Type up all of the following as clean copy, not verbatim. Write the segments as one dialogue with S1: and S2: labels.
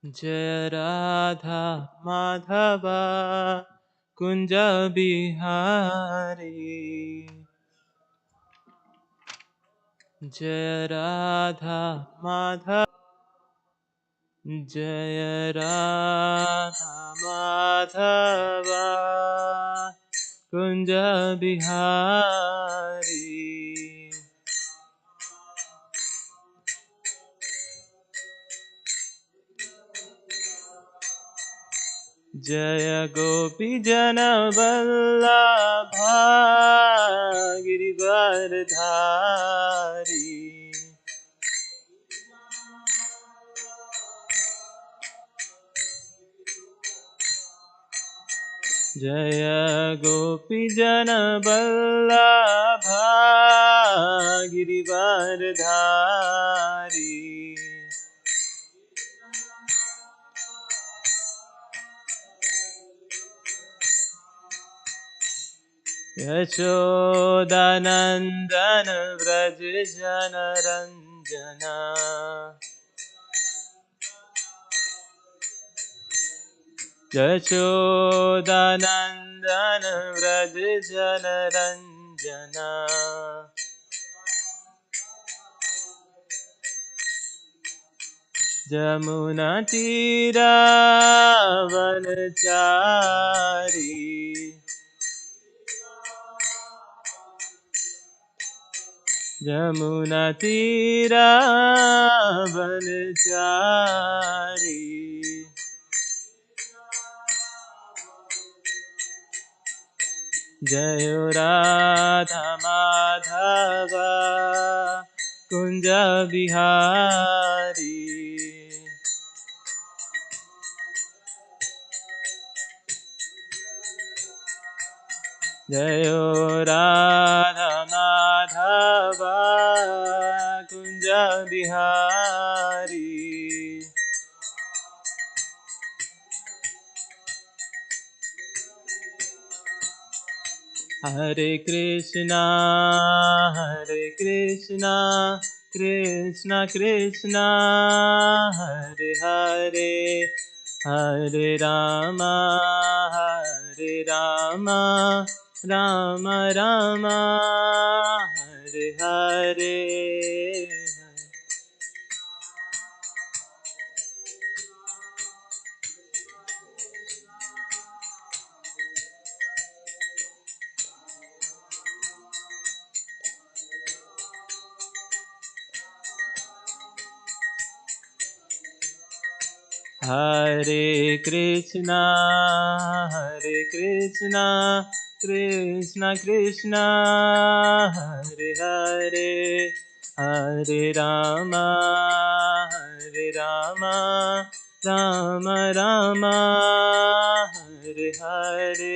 S1: जय राधा माधवा कुंज बिहारी। जय राधा माधव जय राधा माधवा कुंज बिहारी। जय गोपी जन वल्लभा गिरिवरधारी। जय गोपी जन वल्लभा गिरिवरधारी। यशोदानंदन व्रज जन रंजना। यशोदानंदन व्रज जन रंजना। जमुना तीरावनचारी। जमुना तीरावनचारी। जय राधा माधवा कुंज बिहारी। जय राधा माधवा कुंज बिहारी। हरे कृष्णा कृष्णा कृष्णा हरे हरे, हरे रामा राम राम हरे हरे। हरे कृष्णा कृष्णा कृष्णा हरे हरे, हरे राम राम राम हरे हरे।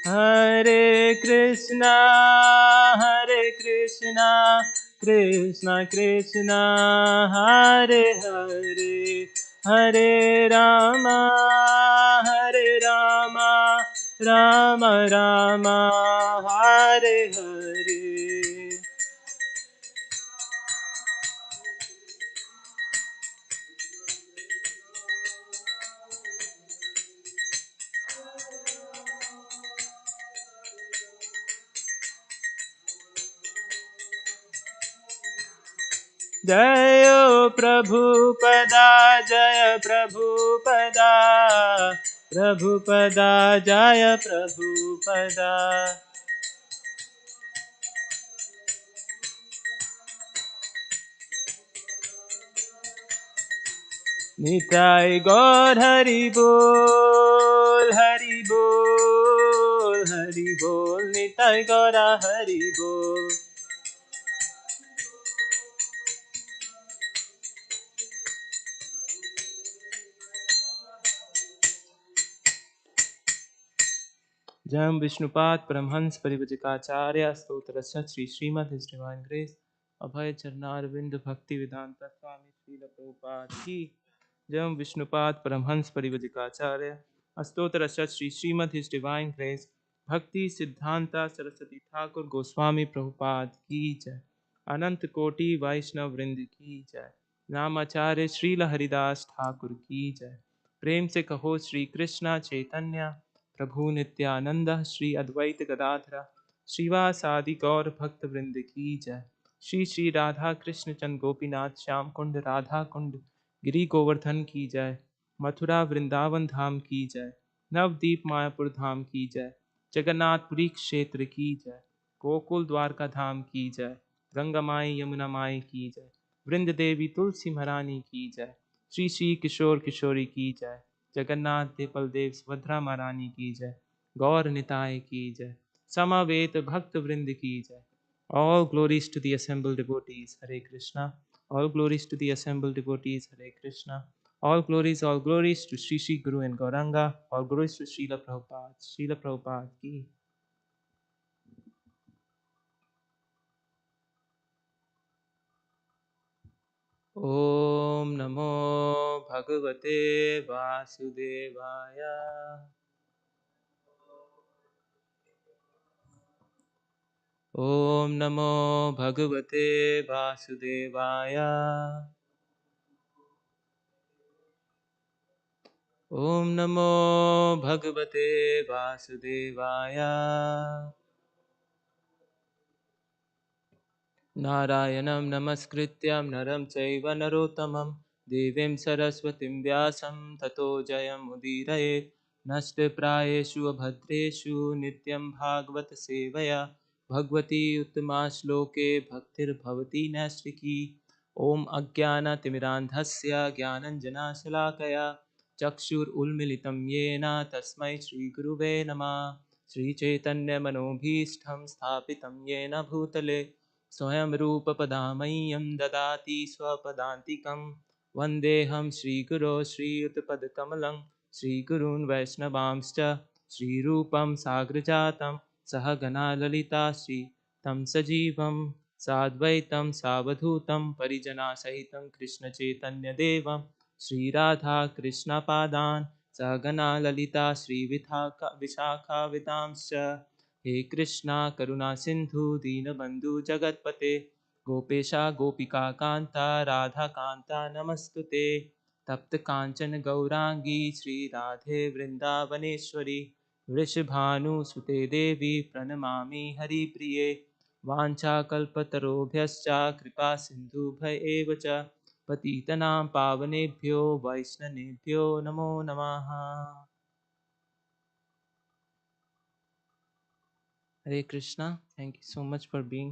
S1: हरे कृष्णा कृष्णा कृष्णा हरे हरे, हरे राम राम राम हरे हरे। जय प्रभुपदा जय प्रभुपदा, प्रभुपदा जय प्रभुपदा। निताई गौर हरि बोल निताई गौर हरि बोल। Jayam Vishnupad Paramhans परिव्राजकाचार्य स्तोत्रस्य Shri Shrimad His Divine Grace अभय चरणारविंद भक्ति वेदांता स्वामी श्रील प्रभुपाद की जय। विष्णुपाद परमहंस परिवजिकाचार्य अस्तोत्र Shri Shrimad his divine grace Bhakti Siddhanta Saraswati Thakur Goswami Prabhupada की जय। अनंत कोटि वैष्णव वृंद की जय। नामाचार्य श्रील हरिदास ठाकुर की जय। प्रेम से कहो श्री कृष्णा चैतन्य प्रभु नित्यानंद श्री अद्वैत गदाधर श्रीवासादि गौर भक्त वृंद की जय। श्री श्री राधा कृष्ण चंद्र गोपीनाथ श्याम कुंड राधा कुंड गिरी गोवर्धन की जय। मथुरा वृंदावन धाम की जय। नवदीप मायापुर धाम की जय। जगन्नाथपुरी क्षेत्र की जय। गोकुल द्वारका धाम की जय। गंगा माई यमुना माई की जय। वृंद देवी तुलसी महारानी की जय। श्री श्री किशोर किशोरी की जय। जगन्नाथ देव बलदेव सुभद्रा महारानी की जय। गौर निताय की जय। समवेत भक्त वृंद की जय। All glories to the assembled devotees. Hare Krishna. All glories to the assembled devotees. Hare Krishna. All glories to Sri Sri Guru and Gauranga. All glories to Srila Prabhupada. Srila Prabhupada ki. Om Namo Bhagavate Vasudevaya. Om Namo Bhagavate Vasudevaya. Om Namo Bhagavate Vasudevaya. नारायणं नमस्कृत्यं नरं चैव नरोत्तमं देवीं सरस्वतीं व्यासं ततो जयमुदीरयेत्। नष्टप्रायेषु अभद्रेषु नित्यं भागवत सेवया भगवती उत्तमा श्लोके भक्तिर्भवती नैष्ठिकी। ॐ अज्ञानतिमिरान्धस्य ज्ञानञ्जनशलाकया चक्षुरुन्मिलितं येन तस्मै श्रीगुरुवे नमः। श्रीचैतन्यमनोभीष्टं स्थापितं येन भूतले स्वयं रूपपदामह्यं ददाति स्वपदान्तिकं। वन्देऽहं श्रीगुरो श्रीयुतपदकमलं श्रीगुरून् वैष्णवांश्च श्रीरूपं साग्रजातं सहगणा ललिता श्री तं सजीवं साद्वैतं सावधूतं परिजनासहितं कृष्णचैतन्यदेवं श्रीराधा कृष्णपादान् सहगणा ललिता विशाखावितांश्च। हे कृष्णा करुणा सिंधु दीनबंधु जगतपते गोपेशा गोपिका कांता राधा कांता नमस्तुते। तप्त कांचन गौरांगी श्री राधे वृंदावनेश्वरी वृषभानुसुते देवी प्रणमामि हरिप्रिये। वाञ्छाकल्पतरुभ्यश्च कृपा सिन्धुभ्य एव च पतितनां पावनेभ्यो वैष्णवेभ्यो नमो नमः। Hare Krishna. Thank you so much for being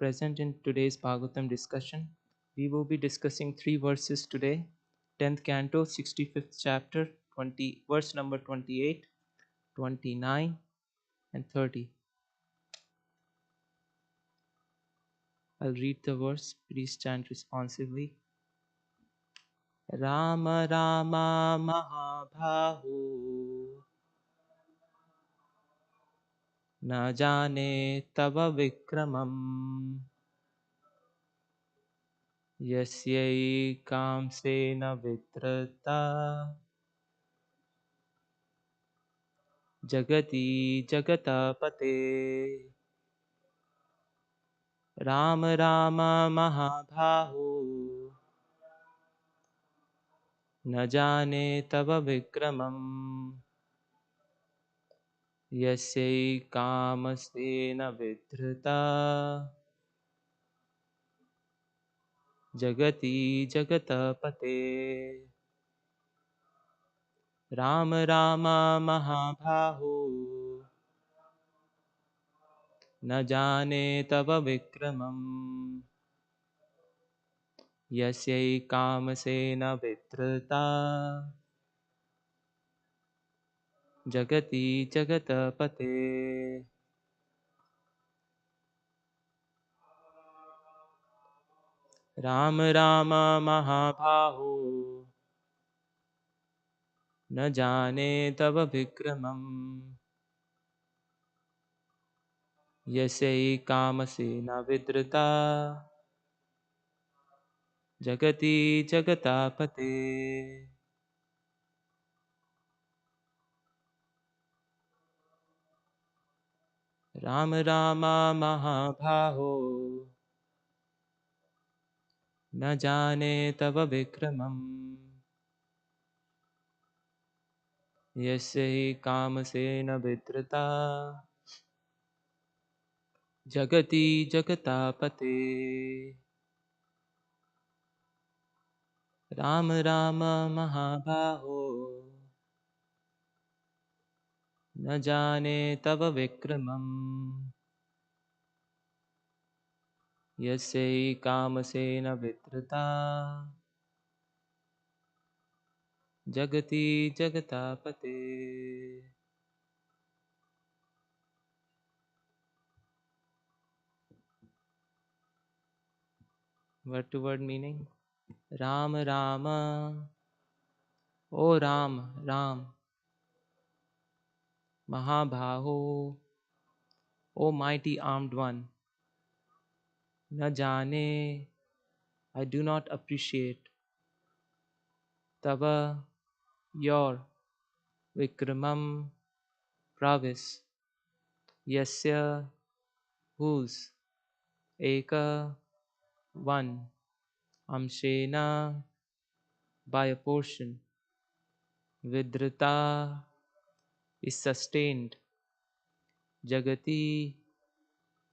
S1: present in today's Bhagavatam discussion. We will be discussing three verses today. 10th canto, 65th chapter, 20, verse number 28, 29, and 30. I'll read the verse. Please chant responsively. Rama Rama Mahabhahu Na jane tava vikramam Yasyai kamsena vitrata जगति जगतपते। राम राम महाबाहो न जाने तव विक्रमम् यस्यैकामस्तेन विधृता जगति जगतपते। राम राम महाबाहो न जाने तव विक्रमम् यस्यैकामसेन विधृता जगति जगतपते। राम राम महाबाहो न जाने तव विक्रमम् यस्यैकामसेन विधृता Jagati Jagatapate. Ram Rama Mahabhaho न जाने तव विक्रमम् यस्य हि कामसेन विद्रुता जगति जगतापते राम राम महाबाहो न जाने तव विक्रमम् यस्य हि कामसेन विद्रुता जगति जगतापते. Word to word meaning. Ram Rama, O Ram, Ram. Mahabhaho, O mighty armed one. Na jane, I do not appreciate. Tava, your. Vikramam, prowess. Yasya, whose. Eka, one. Amshena, by a portion. Vidrita, is sustained. Jagati,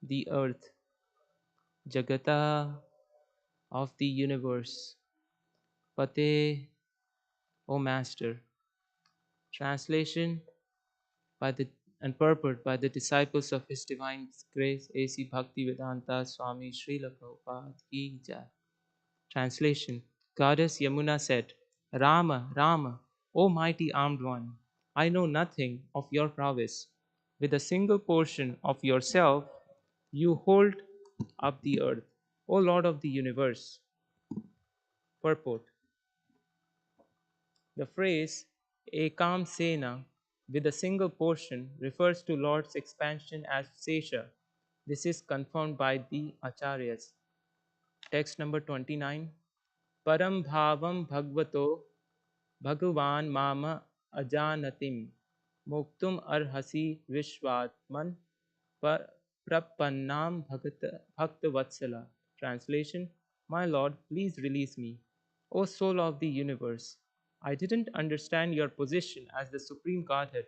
S1: the earth. Jagata, of the universe. Pate, O Master. Translation by the and purport by the disciples of His Divine Grace A.C. Bhaktivedanta Swami Srila Prabhupada Ki Jai. Translation. Goddess Yamuna said, Rama, Rama, O mighty armed one, I know nothing of your prowess. With a single portion of yourself, you hold up the earth, O Lord of the universe. Purport. The phrase Ekam Sena with a single portion refers to Lord's expansion as Sesha. This is confirmed by the Acharyas. Text number 29. Param bhavam bhagavato bhagavan mama ajanatim muktum arhasi vishvatman prapannam bhakta vatsala. Translation. My Lord, please release me. O soul of the universe, I didn't understand your position as the Supreme Godhead.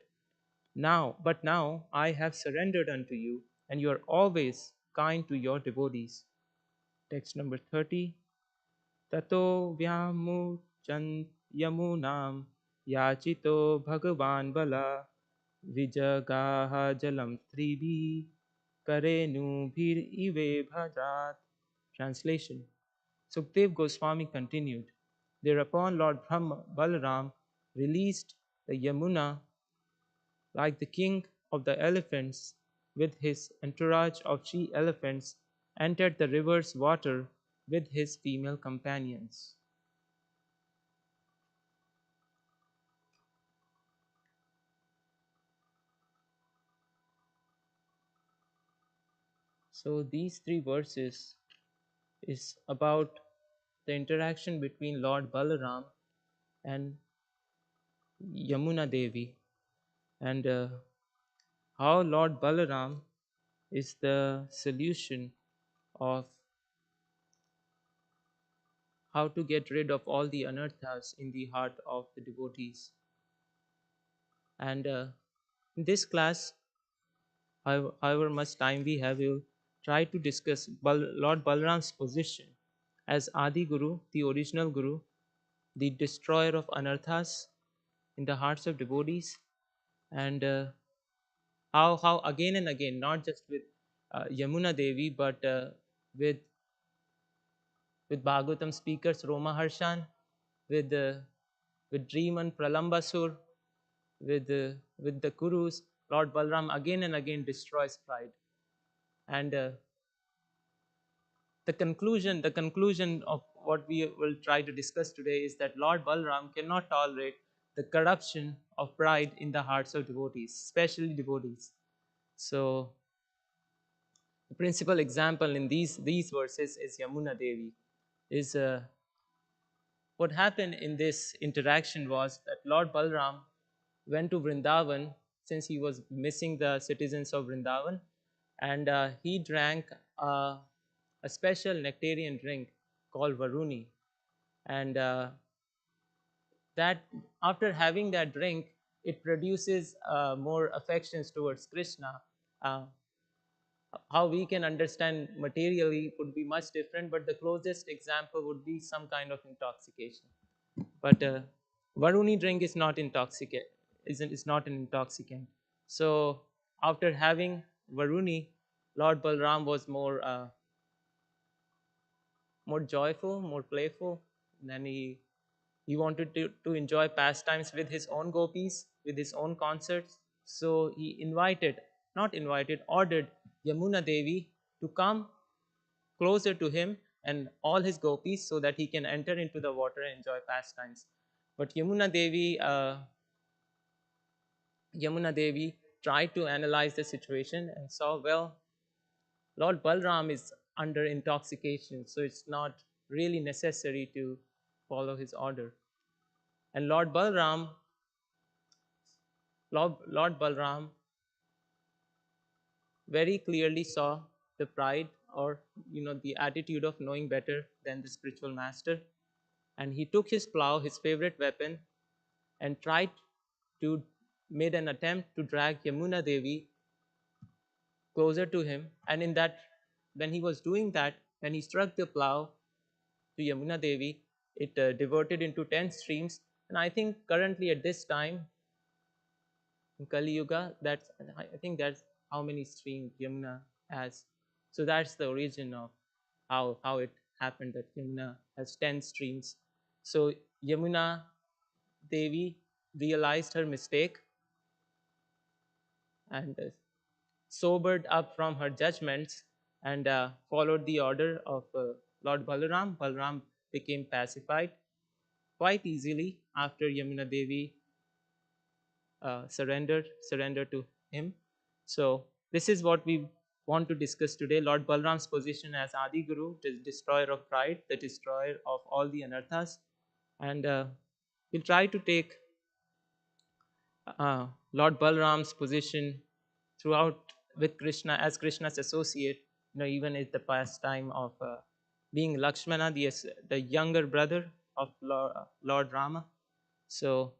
S1: But now I have surrendered unto you, and you are always kind to your devotees. Text number 30. Tato vyamuchan yamunam yachito bhagavan bala vijagaha jalam tribi karenu bhir ive bhajat. Translation. Sukdev Goswami continued. Thereupon Lord Brahma Balaram released the Yamuna like the king of the elephants with his entourage of she elephants entered the river's water with his female companions. So these three verses is about the interaction between Lord Balaram and Yamuna Devi, and how Lord Balaram is the solution of how to get rid of all the anarthas in the heart of the devotees. And in this class, however much time we have, we will try to discuss Lord Balaram's position as Adi Guru, the original Guru, the destroyer of anarthas in the hearts of devotees, and how again and again, not just with Yamuna Devi, but with Bhagavatam speakers Roma Harshan, with Dreaman Pralambasur, with the Kurus, Lord Balram again and again destroys pride. And the conclusion of what we will try to discuss today is that Lord Balram cannot tolerate the corruption of pride in the hearts of devotees, especially devotees. So the principal example in these verses is Yamuna Devi. Is what happened in this interaction was that Lord Balram went to Vrindavan since he was missing the citizens of Vrindavan, and he drank a special nectarian drink called Varuni. And that after having that drink, it produces more affections towards Krishna. Uh, how we can understand materially would be much different, but the closest example would be some kind of intoxication. But Varuni drink is not intoxicant, isn't is not an intoxicant. So after having Varuni, Lord Balram was more joyful, more playful. Then he wanted to enjoy pastimes with his own gopis, with his own concerts. So he ordered Yamuna Devi to come closer to him and all his gopis so that he can enter into the water and enjoy pastimes. But Yamuna Devi tried to analyze the situation and saw, well, Lord Balram is under intoxication, so it's not really necessary to follow his order. And Lord Balram very clearly saw the pride, or the attitude of knowing better than the spiritual master, and he took his plow, his favorite weapon, and tried to made an attempt to drag Yamuna Devi closer to him. And in that, when he was doing that, when he struck the plow to Yamuna Devi, it diverted into 10 streams. And I think currently at this time in Kali Yuga, I think that's how many streams Yamuna has. So that's the origin of how it happened that Yamuna has 10 streams. So Yamuna Devi realized her mistake and sobered up from her judgments and followed the order of Lord Balaram. Balaram became pacified quite easily after Yamuna Devi surrendered to him. So this is what we want to discuss today. Lord Balram's position as Adi Guru, the destroyer of pride, the destroyer of all the anarthas, and we'll try to take Lord Balram's position throughout with Krishna as Krishna's associate. Even at the pastime of being Lakshmana, the younger brother of Lord Rama. So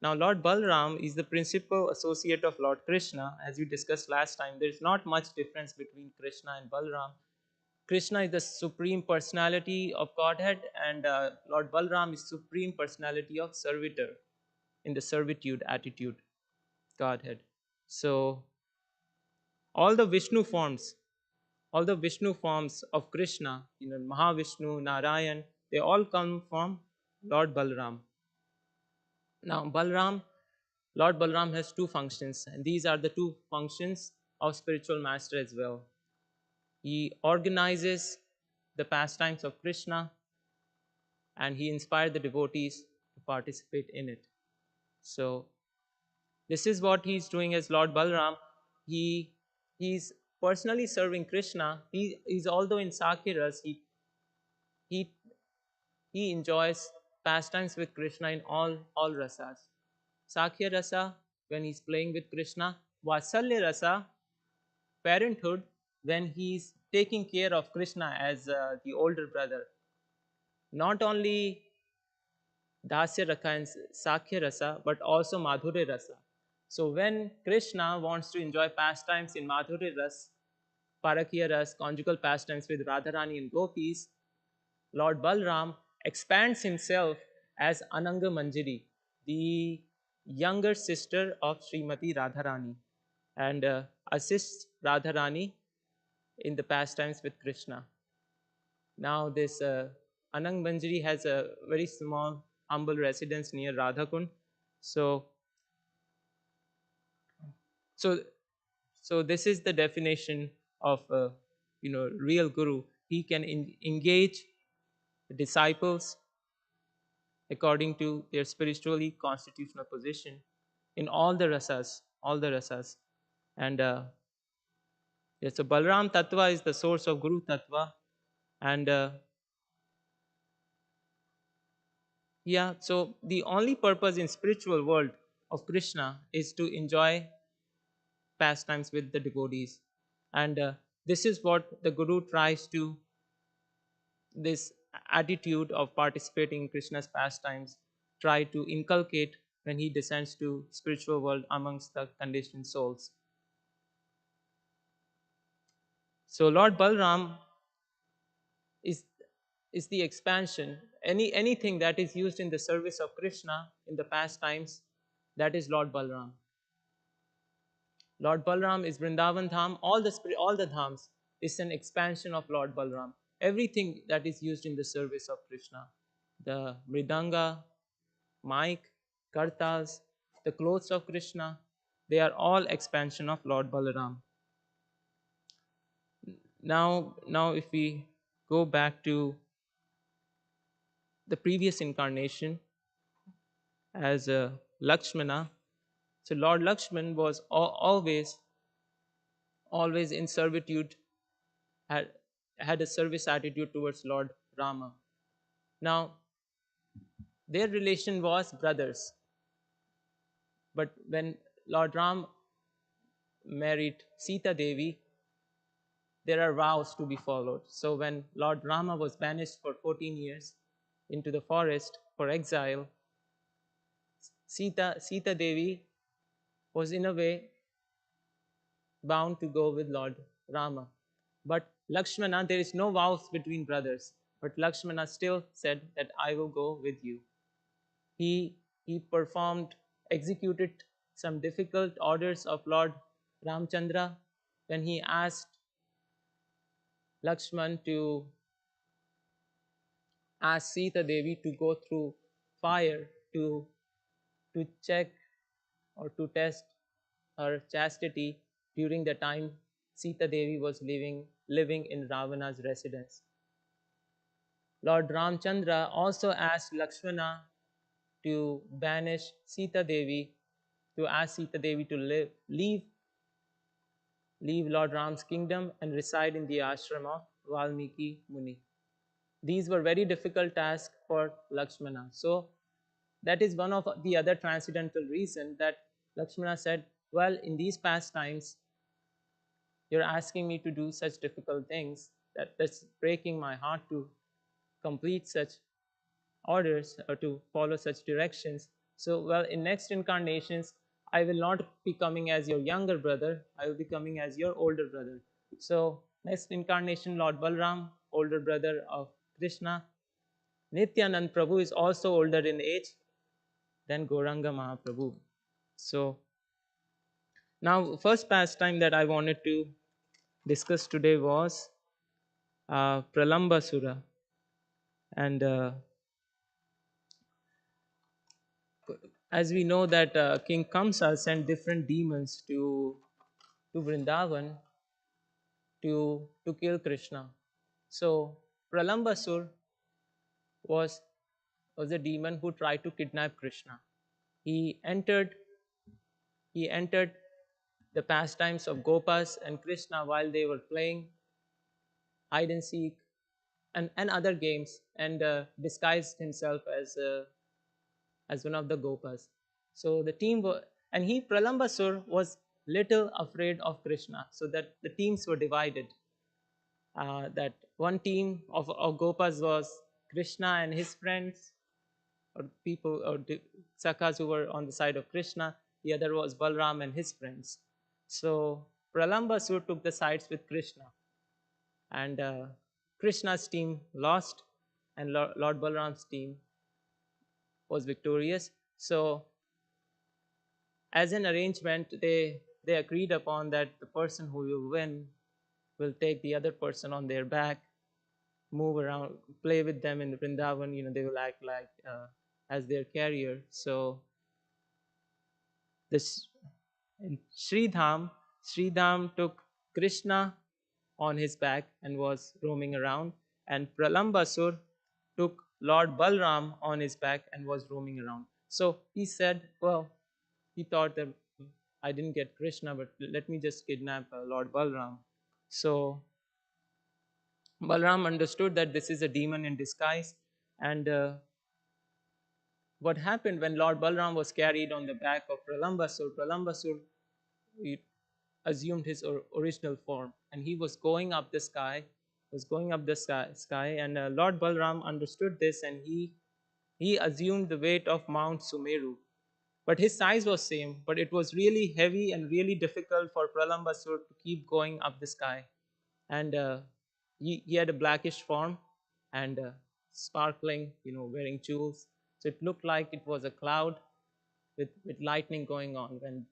S1: now, Lord Balram is the principal associate of Lord Krishna. As we discussed last time, there is not much difference between Krishna and Balram. Krishna is the supreme personality of Godhead, and Lord Balram is supreme personality of servitor in the servitude attitude, Godhead. So, all the Vishnu forms, of Krishna, Mahavishnu, Narayan, they all come from Lord Balram. Now, Lord Balram has two functions, and these are the two functions of spiritual master as well. He organizes the pastimes of Krishna, and he inspired the devotees to participate in it. So this is what he's doing as Lord Balram. He's personally serving Krishna. He's although in Sakyaras, he he enjoys pastimes with Krishna in all rasas. Sakhya rasa when he's playing with Krishna, Vatsalya rasa, parenthood, when he's taking care of Krishna as the older brother. Not only Dasya Rasa and Sakhya Rasa, but also Madhurya Rasa. So when Krishna wants to enjoy pastimes in Madhurya Rasa, Parakya Rasa, conjugal pastimes with Radharani and Gopis, Lord Balram expands himself as Ananga Manjari, the younger sister of Srimati Radharani, and assists Radharani in the pastimes with Krishna. Now, this Anang Manjari has a very small, humble residence near Radhakund. So, so, so this is the definition of real guru. He can engage the disciples according to their spiritually constitutional position in all the rasas, and yes, so Balram Tattva is the source of Guru Tattva, and Yeah, so the only purpose in spiritual world of Krishna is to enjoy pastimes with the devotees. And this is what the Guru tries to, this attitude of participating in Krishna's pastimes, try to inculcate when he descends to spiritual world amongst the conditioned souls. So Lord Balram is is the expansion. Anything that is used in the service of Krishna in the past times, that is Lord Balram. Lord Balram is Vrindavan Dham. All the dhams is an expansion of Lord Balram. Everything that is used in the service of Krishna, the mridanga, mic, kartas, the clothes of Krishna, they are all expansion of Lord Balaram. Now, if we go back to the previous incarnation as Lakshmana, so Lord Lakshman was always in servitude, had, had a service attitude towards Lord Rama. Now, their relation was brothers, but when Lord Ram married Sita Devi, there are vows to be followed. So when Lord Rama was banished for 14 years into the forest for exile, Sita Devi was in a way bound to go with Lord Rama. But Lakshmana, there is no vows between brothers. But Lakshmana still said that I will go with you. He performed, executed some difficult orders of Lord Ramchandra when he asked Lakshman to ask Sita Devi to go through fire to check or to test her chastity during the time Sita Devi was living in Ravana's residence. Lord Ramchandra also asked Lakshmana to banish Sita Devi, to ask Sita Devi to leave Lord Ram's kingdom and reside in the ashram of Valmiki Muni. These were very difficult tasks for Lakshmana. So that is one of the other transcendental reason that Lakshmana said, well, in these past times, you're asking me to do such difficult things that's breaking my heart to complete such orders or to follow such directions. So, well, in next incarnations, I will not be coming as your younger brother, I will be coming as your older brother. So, next incarnation, Lord Balram, older brother of Krishna. Nityanand Prabhu is also older in age than Gauranga Mahaprabhu. So, now, first pastime that I wanted to discuss today was Pralambasura. And as we know that King Kamsa sent different demons to Vrindavan to kill Krishna. So Pralambasur was was a demon who tried to kidnap Krishna. He entered he entered the pastimes of Gopas and Krishna while they were playing hide and seek and other games, and disguised himself as one of the Gopas. So the team were, and he Pralambasur was little afraid of Krishna, so that the teams were divided. That one team of Gopas was Krishna and his friends, or people or Sakhas who were on the side of Krishna. The other was Balram and his friends. So Pralambasur took the sides with Krishna, and Krishna's team lost, and Lord Balram's team was victorious. So as an arrangement, they agreed upon that the person who will win will take the other person on their back, move around, play with them in the Vrindavan. They will act like as their carrier. So this in Sridham took Krishna on his back and was roaming around, and Pralambasur took Lord Balram on his back and was roaming around. So he said, well, he thought that I didn't get Krishna, but let me just kidnap Lord Balram. So Balram understood that this is a demon in disguise, and what happened when Lord Balram was carried on the back of Pralambasur, Pralambasur he assumed his original form, and he was going up the sky, and Lord Balram understood this, and he assumed the weight of Mount Sumeru. But his size was same, but it was really heavy and really difficult for Pralambasur to keep going up the sky. And he had a blackish form and sparkling, wearing jewels. So it looked like it was a cloud with lightning going on when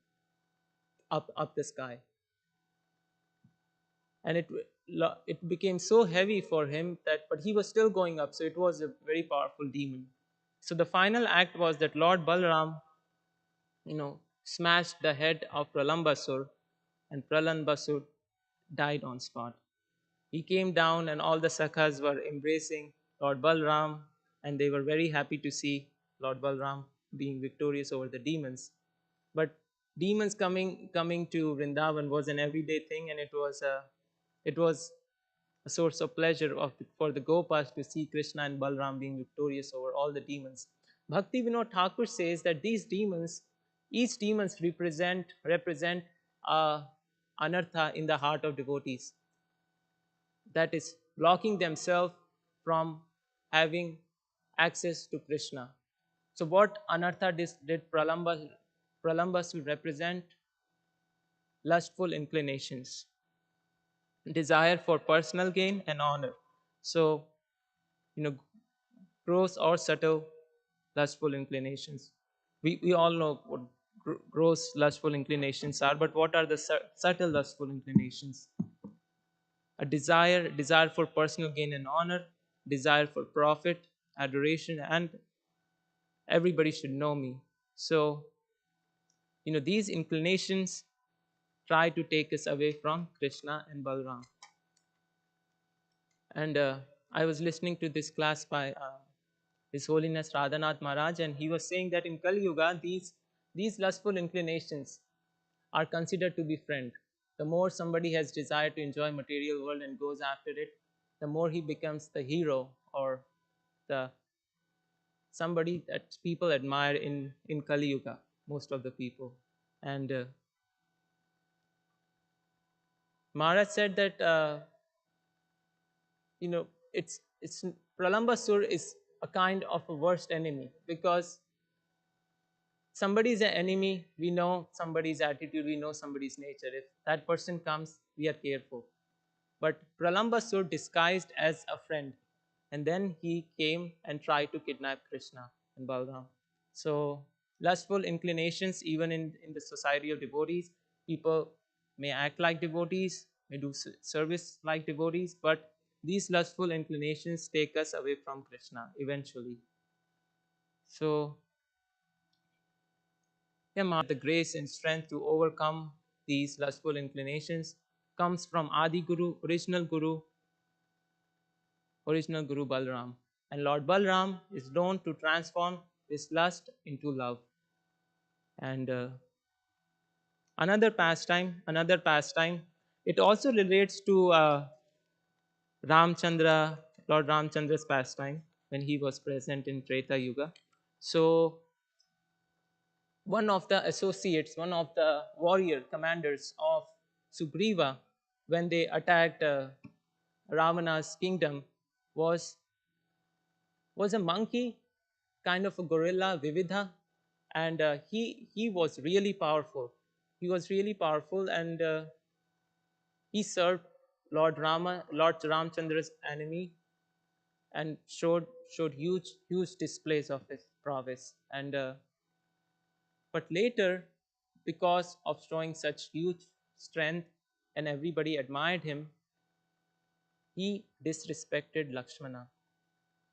S1: up the sky. And it became so heavy for him that, but he was still going up. So it was a very powerful demon. So the final act was that Lord Balram, smashed the head of Pralambasur, and Pralambasur died on spot. He came down, and all the Sakhas were embracing Lord Balram, and they were very happy to see Lord Balram being victorious over the demons. But demons coming to Vrindavan was an everyday thing, and it was a source of pleasure for the Gopas to see Krishna and Balram being victorious over all the demons. Bhakti Vinod Thakur says that these demons, each demons represent a anartha in the heart of devotees, that is blocking themselves from having access to Krishna. So what anartha did Pralambas will represent? Lustful inclinations, desire for personal gain and honor. So, you know, gross or subtle lustful inclinations. We all know what gross lustful inclinations are, but what are the subtle lustful inclinations? A desire for personal gain and honor, desire for profit, adoration, and everybody should know me. So, these inclinations try to take us away from Krishna and Balram. And I was listening to this class by His Holiness Radhanath Maharaj, and he was saying that in Kali Yuga, these lustful inclinations are considered to be friend. The more somebody has desire to enjoy material world and goes after it, the more he becomes the hero, or the somebody that people admire in Kali Yuga, most of the people. And Maharaj said that it's Pralambasur is a kind of a worst enemy, because somebody is an enemy, we know somebody's attitude, we know somebody's nature. If that person comes, we are careful. But Pralambasur disguised as a friend, and then he came and tried to kidnap Krishna and Balram. So lustful inclinations, even in the society of devotees, people may act like devotees, may do service like devotees, but these lustful inclinations take us away from Krishna eventually. So the grace and strength to overcome these lustful inclinations comes from Adi Guru, original Guru Balram. And Lord Balram is known to transform this lust into love. And another pastime, it also relates to Ramchandra, Lord Ramchandra's pastime when he was present in Treta Yuga. So one of the associates, one of the warrior commanders of Sugriva, when they attacked Ravana's kingdom, was a monkey, kind of a gorilla, Vividha, and he was really powerful. He was really powerful, and he served Lord Ramchandra's enemy, and showed huge displays of his prowess. And but later, because of showing such huge strength and everybody admired him, he disrespected Lakshmana.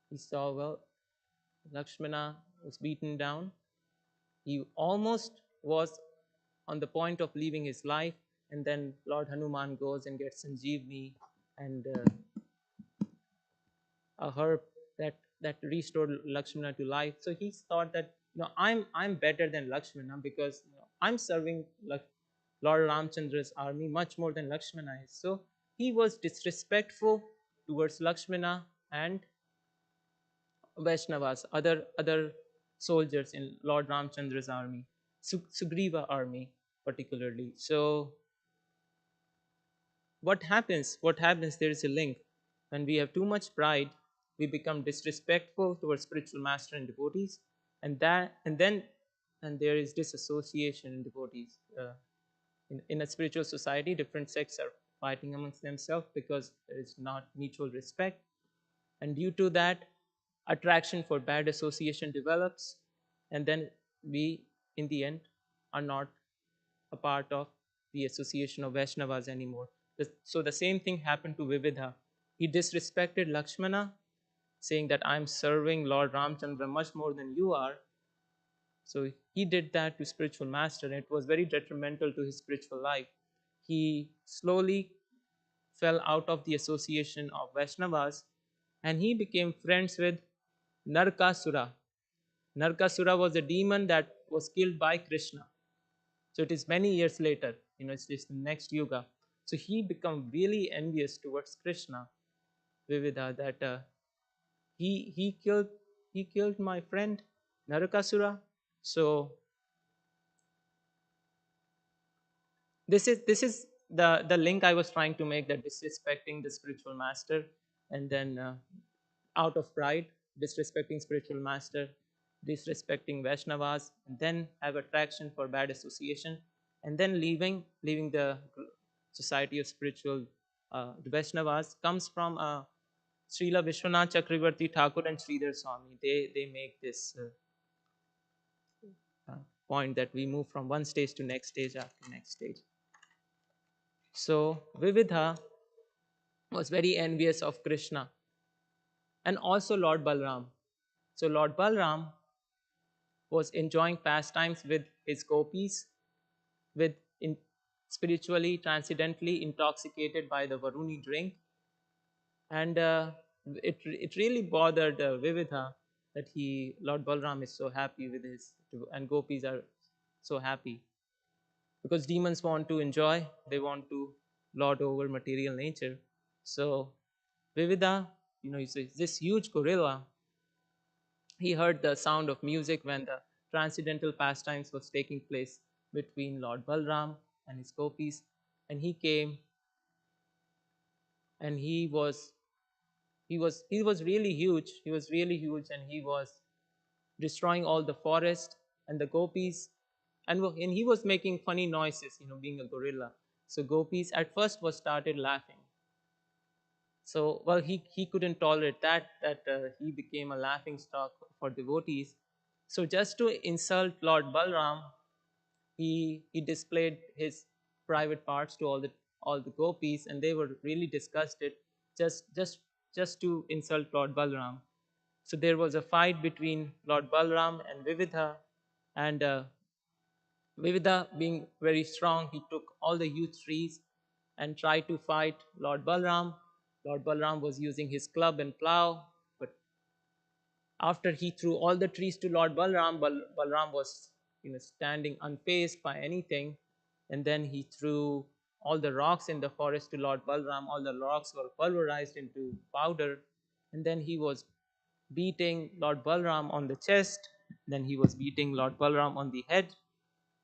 S1: He saw, well, Lakshmana was beaten down. He almost was on the point of leaving his life, and then Lord Hanuman goes and gets Sanjeevani and a herb that restored Lakshmana to life. So he thought that I'm better than Lakshmana, because I'm serving Lord Ramchandra's army much more than Lakshmana is. So he was disrespectful towards Lakshmana and Vaishnavas, other soldiers in Lord Ramchandra's army, Sugriva army particularly. So what happens, there is a link. When we have too much pride, we become disrespectful towards spiritual master and devotees, and there is disassociation in devotees. In a spiritual society, different sects are fighting amongst themselves because there is not mutual respect, and due to that, attraction for bad association develops, and then we, in the end, are not a part of the association of Vaishnavas anymore. So the same thing happened to Vividha. He disrespected Lakshmana, saying that I'm serving Lord Ramchandra much more than you are. So he did that to spiritual master, and it was very detrimental to his spiritual life. He slowly fell out of the association of Vaishnavas, and he became friends with Narkasura. Narkasura was a demon that was killed by Krishna. So it is many years later, it's just the next yuga. So he become really envious towards Krishna, Vividha, that he killed my friend Narakasura. So this is the link I was trying to make, that disrespecting the spiritual master, and then out of pride, disrespecting spiritual master, disrespecting Vaishnavas, and then have attraction for bad association, and then leaving the society of spiritual the Vaishnavas, comes from Srila Vishwanath Chakravarti Thakur and Sridhar Swami. They make this point that we move from one stage to next stage after next stage. So Vividha was very envious of Krishna and also Lord Balram. So Lord Balram was enjoying pastimes with his gopis, with spiritually, transcendently intoxicated by the Varuni drink, and it really bothered Vividha that Lord Balram is so happy with his, and gopis are so happy, because demons want to enjoy, they want to lord over material nature. So Vividha, he's this huge gorilla. He heard the sound of music when the transcendental pastimes was taking place between Lord Balram and his gopis, and he came, and he was really huge. He was really huge, and he was destroying all the forest and the gopis, and he was making funny noises, being a gorilla. So gopis at first was started laughing. So, well, he couldn't tolerate that he became a laughing stock for devotees. So just to insult Lord Balram, he displayed his private parts to all the gopis, and they were really disgusted, just just just to insult Lord Balram. So there was a fight between Lord Balram and Vividha, and Vividha, being very strong, he took all the huge trees and tried to fight Lord Balram. Lord Balram was using his club and plow, but after he threw all the trees to Lord Balram, Balram was standing unfazed by anything. And then he threw all the rocks in the forest to Lord Balram. All the rocks were pulverized into powder. And then he was beating Lord Balram on the chest. Then he was beating Lord Balram on the head.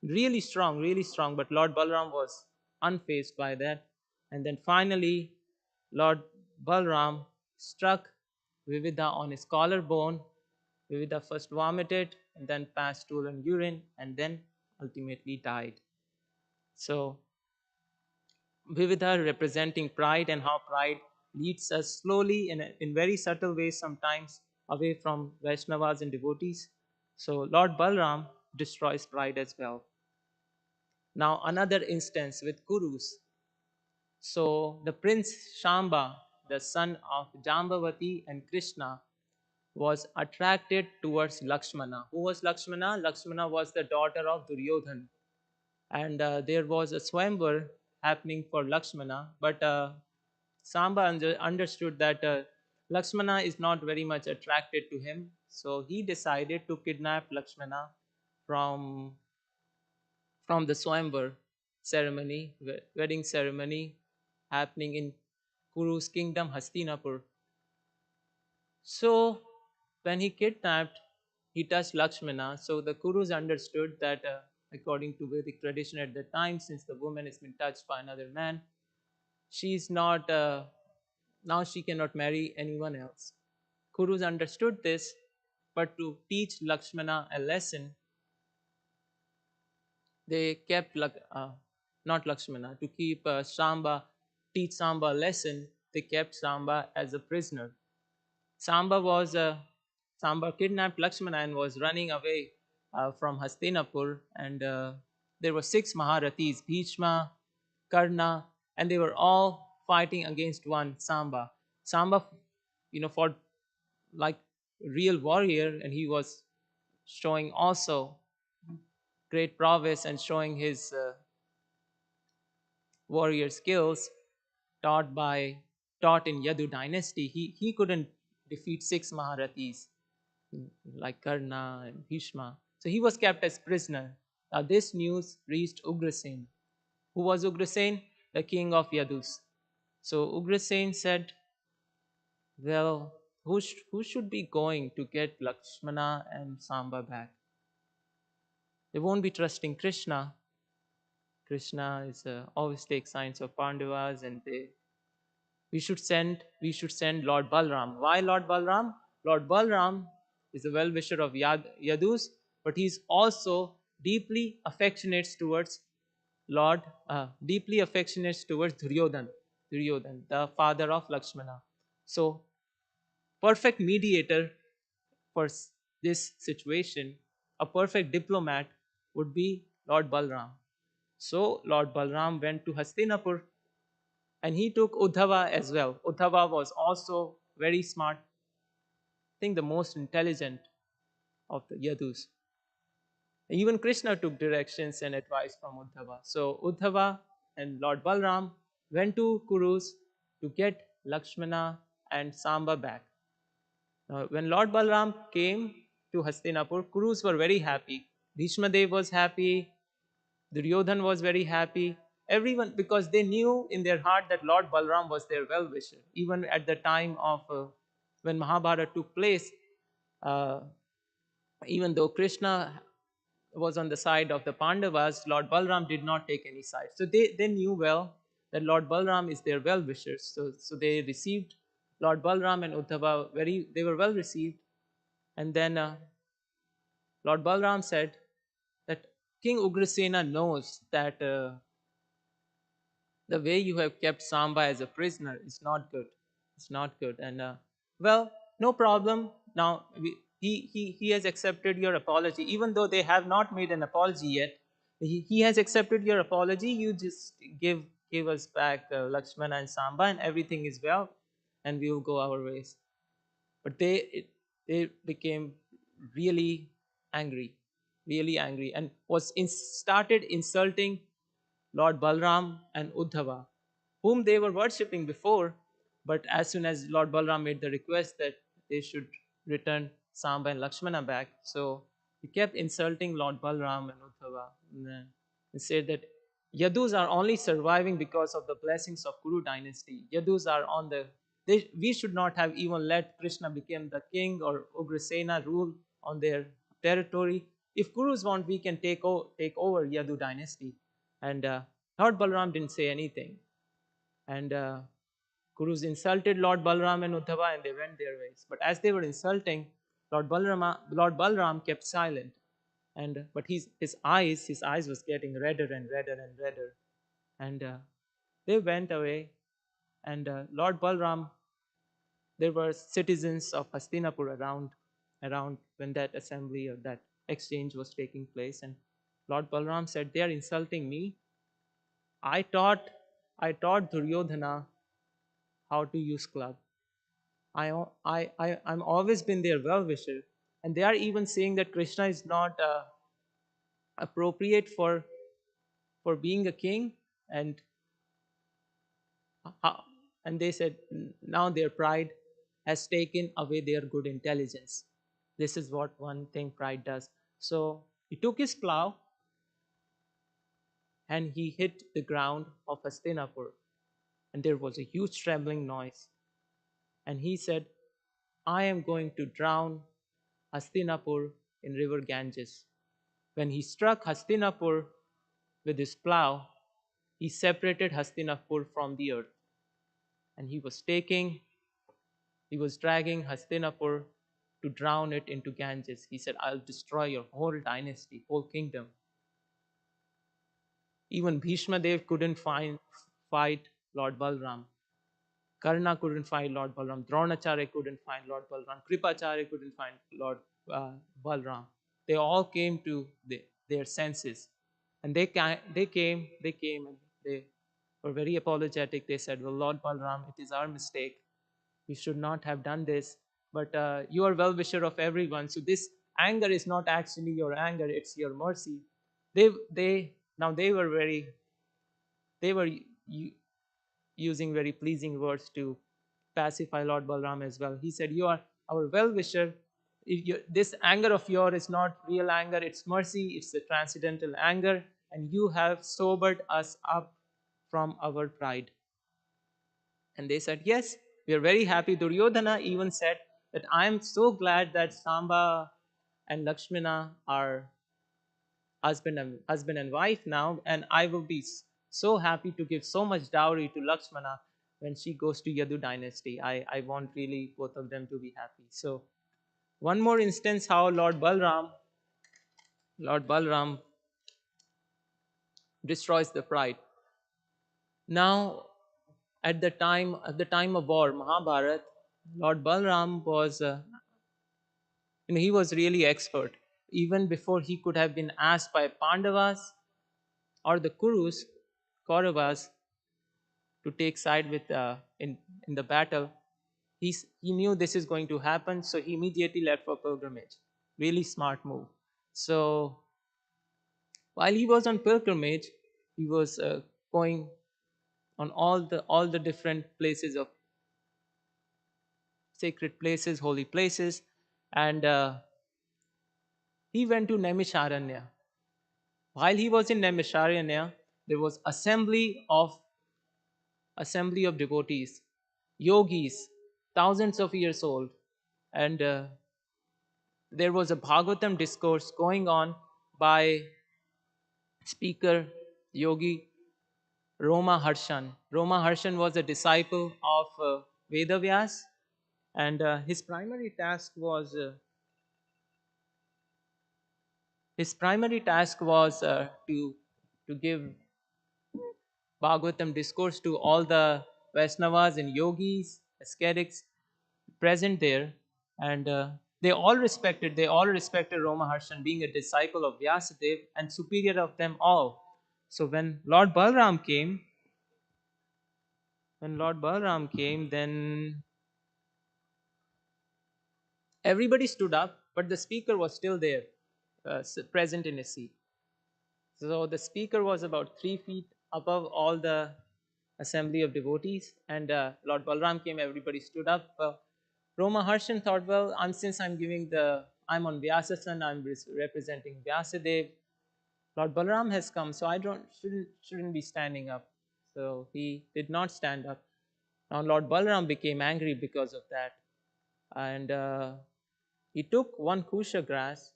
S1: Really strong, really strong. But Lord Balram was unfazed by that. And then finally, Lord Balram struck Vividha on his collarbone. Vividha first vomited, and then passed stool and urine, and then ultimately died. So, Vividha representing pride, and how pride leads us slowly, in very subtle ways sometimes, away from Vaishnavas and devotees. So, Lord Balram destroys pride as well. Now, another instance with Kurus. So, the prince Shamba, the son of Jambavati and Krishna, was attracted towards Lakshmana. Who was Lakshmana? Lakshmana was the daughter of Duryodhan. And there was a swamvar happening for Lakshmana, but Samba understood that Lakshmana is not very much attracted to him, so he decided to kidnap Lakshmana from the swamvar ceremony, wedding ceremony happening in Kuru's kingdom, Hastinapur. So when he kidnapped he touched Lakshmana. So the Kurus understood that, according to Vedic tradition at the time, since the woman has been touched by another man, she's not, now she cannot marry anyone else. Kurus understood this, but to teach Lakshmana a lesson, they kept, not Lakshmana, to keep teach Samba a lesson, they kept Samba as a prisoner. Samba was Samba kidnapped Lakshmana and was running away from Hastinapur, and there were 6 Maharathis, Bhishma, Karna, and they were all fighting against one Samba. Samba, fought like a real warrior, and he was showing also great prowess and showing his warrior skills taught in Yadu dynasty. He couldn't defeat 6 Maharathis like Karna and Bhishma. So he was kept as prisoner. Now this news reached Ugrasen. Who was Ugrasen? The king of Yadus. So Ugrasen said, well, who should be going to get Lakshmana and Samba back? They won't be trusting Krishna. Krishna is always takes signs of Pandavas, and we should send Lord Balram. Why Lord Balram? Lord Balram is a well-wisher of Yadus, but he's also deeply affectionate towards Duryodhan, the father of Lakshmana. So, perfect mediator for this situation, a perfect diplomat would be Lord Balram. So, Lord Balram went to Hastinapur and he took Uddhava as well. Uddhava was also very smart, I think the most intelligent of the Yadus. Even Krishna took directions and advice from Uddhava. So Uddhava and Lord Balram went to Kurus to get Lakshmana and Samba back. Now, when Lord Balram came to Hastinapur, Kurus were very happy. Bhishma Dev was happy, Duryodhan was very happy. Everyone, because they knew in their heart that Lord Balram was their well-wisher. Even at the time of when Mahabharata took place, uh, even though Krishna was on the side of the Pandavas, Lord Balram did not take any side. So they knew well that Lord Balram is their well-wishers. So they received Lord Balram and Uddhava they were well received. And then Lord Balram said that King Ugrasena knows that the way you have kept Samba as a prisoner is not good. It's not good. And well, no problem. Now he has accepted your apology, even though they have not made an apology yet. He has accepted your apology. You just give us back Lakshmana and Samba, and everything is well, and we will go our ways. But they became really angry, and started insulting Lord Balram and Uddhava, whom they were worshipping before. But as soon as Lord Balram made the request that they should return Samba and Lakshmana back, so he kept insulting Lord Balram and Uddhava, and said that Yadus are only surviving because of the blessings of Kuru dynasty. Yadus are on we should not have even let Krishna become the king or Ugrasena rule on their territory. If Kurus want, we can take over Yadu dynasty. And Lord Balram didn't say anything. And Kurus insulted Lord Balram and Uddhava, and they went their ways. But as they were insulting, Lord Balram kept silent. And but his eyes was getting redder and redder and redder. And they went away. And Lord Balram, there were citizens of Hastinapur around when that assembly or that exchange was taking place. And Lord Balram said, "They are insulting me. I taught I taught Duryodhana how to use club. I'm always been their well-wisher, and they are even saying that Krishna is not appropriate for being a king, and and they said now their pride has taken away their good intelligence. This is what one thing pride does." So he took his plow and he hit the ground of Hastinapur, and there was a huge trembling noise. And he said, "I am going to drown Hastinapur in river Ganges. When he struck Hastinapur with his plow, he separated Hastinapur from the earth. And he was dragging Hastinapur to drown it into Ganges. He said, I'll destroy your whole dynasty, whole kingdom. Even Bhishma Dev couldn't fight Lord Balram. Karna couldn't find Lord Balram. Dronacharya couldn't find Lord Balram. Kripacharya couldn't find Lord Balram. They all came to their senses. And they came, and they were very apologetic. They said, well, Lord Balram, it is our mistake. We should not have done this. But you are well-wisher of everyone. So this anger is not actually your anger, it's your mercy. They were using very pleasing words to pacify Lord Balram as well. He said, you are our well-wisher. This anger of yours is not real anger, it's mercy, it's a transcendental anger, and you have sobered us up from our pride. And they said, yes, we are very happy. Duryodhana even said that I am so glad that Samba and Lakshmana are husband and wife now, and I will be so happy to give so much dowry to Lakshmana when she goes to Yadu dynasty. I want really both of them to be happy. So one more instance how Lord Balram destroys the pride. Now at the time of war, Mahabharat, Lord Balram was he was really expert. Even before he could have been asked by Pandavas or the Kauravas to take side with in the battle, he knew this is going to happen, so he immediately left for pilgrimage. Really smart move. So while he was on pilgrimage, he was going on all the different places of sacred places, holy places, and he went to Naimisharanya. While he was in Naimisharanya, there was assembly of devotees, yogis, thousands of years old, and there was a Bhagavatam discourse going on by speaker yogi Roma Harshan. Roma Harshan was a disciple of Vedavyas, and his primary task was to give Bhagavatam discourse to all the Vaishnavas and yogis, ascetics present there, and they all respected Roma Harshan being a disciple of Vyasadeva and superior of them all. So when Lord Balram came, then everybody stood up, but the speaker was still there, present in his seat. So the speaker was about 3 feet above all the assembly of devotees, and Lord Balram came, everybody stood up. Roma Harshan thought, well, I'm on Vyasasan, I'm representing Vyasadev. Lord Balram has come, so I shouldn't be standing up. So he did not stand up. Now Lord Balram became angry because of that, and he took one kusha grass,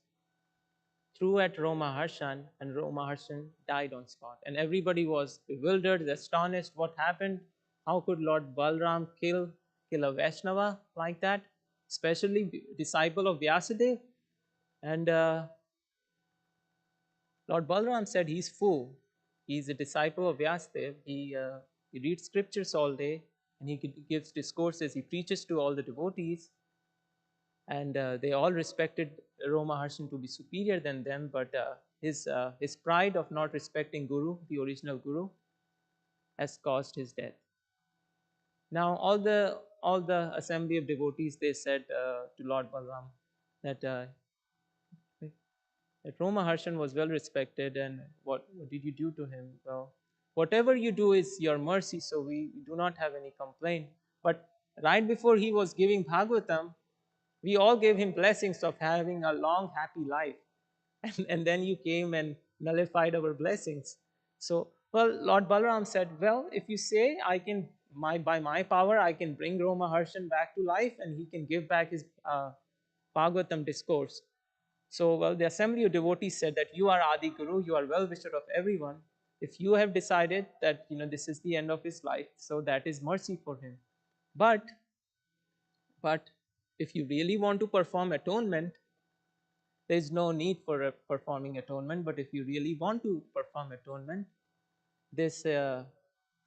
S1: threw at Roma Harshan, and Roma Harshan died on spot. And everybody was bewildered, astonished. What happened? How could Lord Balram kill a Vaishnava like that, especially disciple of Vyasadeva? And Lord Balram said he's fool. He's a disciple of Vyasadeva. He reads scriptures all day, and he gives discourses. He preaches to all the devotees, and they all respected Roma Harshan to be superior than them, but his pride of not respecting Guru, the original Guru, has caused his death. Now all the assembly of devotees, they said to Lord Balram that Roma Harshan was well respected, and what did you do to him? Well, whatever you do is your mercy, so we do not have any complaint. But right before he was giving Bhagavatam, we all gave him blessings of having a long, happy life. And then you came and nullified our blessings. So, well, Lord Balaram said, well, if you say by my power, I can bring Roma Harshan back to life and he can give back his Bhagavatam discourse. So, well, the assembly of devotees said that you are Adi Guru, you are well wisher of everyone. If you have decided that this is the end of his life, so that is mercy for him. But but if you really want to perform atonement, there is no need for performing atonement. But if you really want to perform atonement, this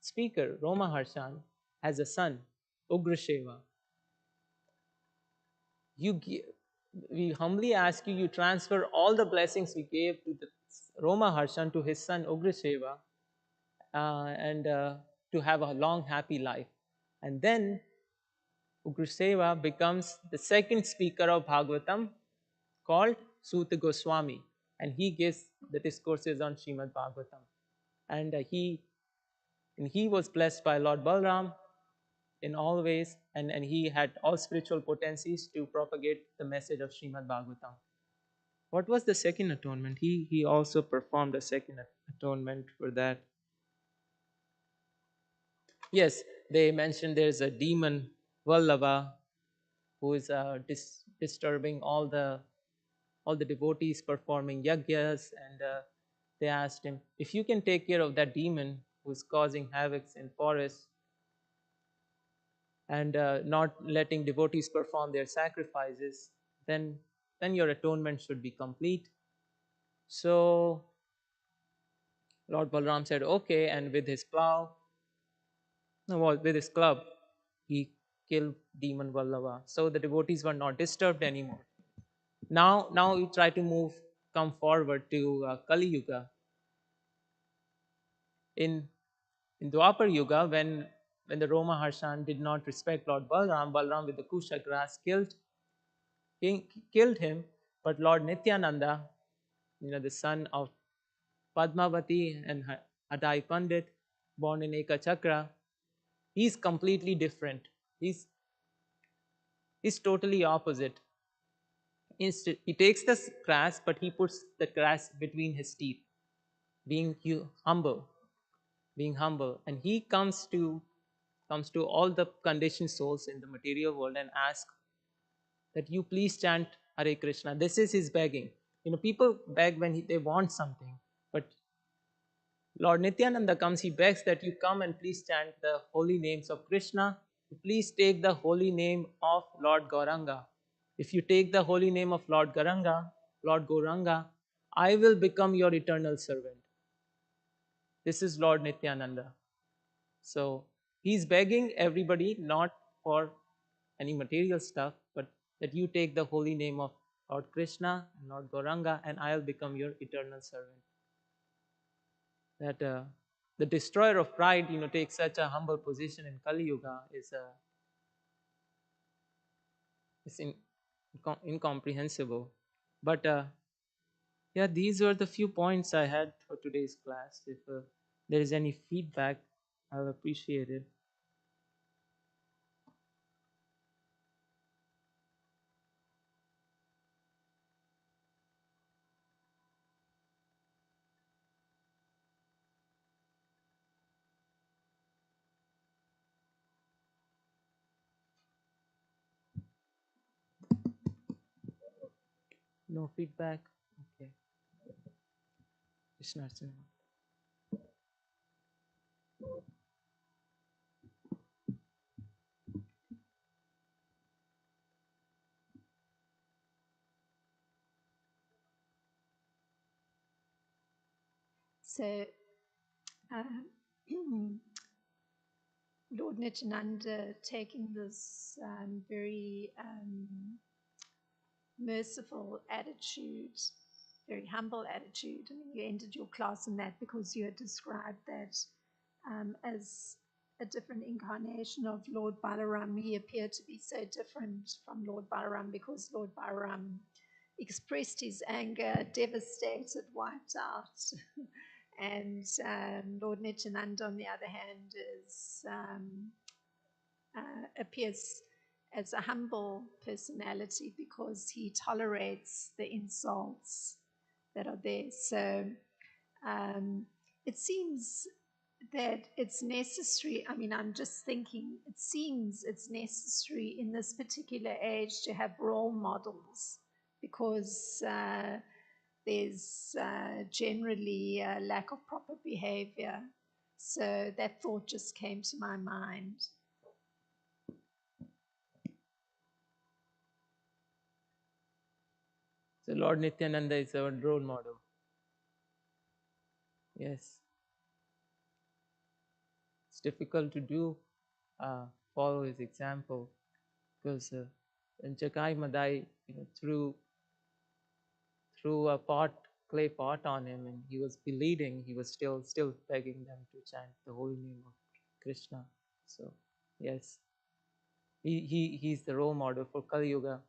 S1: speaker, Roma Harshan, has a son, Ugrasheva. We humbly ask you, you transfer all the blessings we gave to the Roma Harshan to his son Ugrasheva, and to have a long, happy life. And then Ugraseva becomes the second speaker of Bhagavatam, called Suta Goswami, and he gives the discourses on Srimad Bhagavatam. And he was blessed by Lord Balram in all ways, and he had all spiritual potencies to propagate the message of Srimad Bhagavatam. What was the second atonement? He also performed a second atonement for that. Yes, they mentioned there's a demon, Vallabha, who is disturbing all the devotees performing yajnas, and they asked him, if you can take care of that demon who's causing havoc in forests and not letting devotees perform their sacrifices, then your atonement should be complete. So Lord Balram said, okay, and with his plow, no, with his club, he killed demon Vallabha. So the devotees were not disturbed anymore. Now we try to come forward to Kali Yuga. In Dwapar Yuga, when the Roma Harshan did not respect Lord Balram, Balram with the Kusha grass killed him. But Lord Nityananda, the son of Padmavati and Adai Pandit, born in Eka Chakra, he's completely different. He's totally opposite. Instead, he takes the grass, but he puts the grass between his teeth, being humble, and he comes to all the conditioned souls in the material world and asks that you please chant Hare Krishna. This is his begging. People beg when they want something, but Lord Nityananda comes, he begs that you come and please chant the holy names of Krishna. Please take the holy name of Lord Gauranga. If you take the holy name of Lord Gauranga, I will become your eternal servant. This is Lord Nityananda. So he's begging everybody not for any material stuff, but that you take the holy name of Lord Krishna and Lord Gauranga, and I'll become your eternal servant. That the destroyer of pride, takes such a humble position in Kali Yuga is incomprehensible. But yeah, these were the few points I had for today's class. If there is any feedback, I'll appreciate it. No feedback? Okay. Krishna Archana.
S2: So, Lord Nityananda taking this very merciful attitude, very humble attitude. I mean, you ended your class in that because you had described that as a different incarnation of Lord Balaram. He appeared to be so different from Lord Balaram because Lord Balaram expressed his anger, devastated, wiped out. And Lord Nityananda, on the other hand, appears as a humble personality because he tolerates the insults that are there. So it seems that it's necessary. I mean, I'm just thinking, it seems it's necessary in this particular age to have role models because there's generally a lack of proper behavior. So that thought just came to my mind.
S1: So Lord Nityananda is our role model. Yes. It's difficult to do, follow his example, because when Jagai Madai, threw a clay pot on him, and he was bleeding, he was still begging them to chant the holy name of Krishna. So yes, he's the role model for Kali Yuga.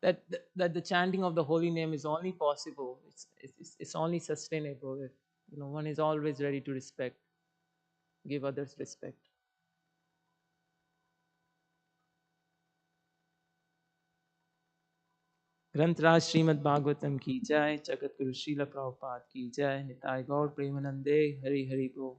S1: That the chanting of the holy name is only possible. It's only sustainable if one is always ready to give others respect. ग्रंथराज Shrimad Bhagavatam की जय, जगत गुरु श्रील प्रभुपाद की जय, निताय गौर प्रेमानंदे, हरि हरि बोल।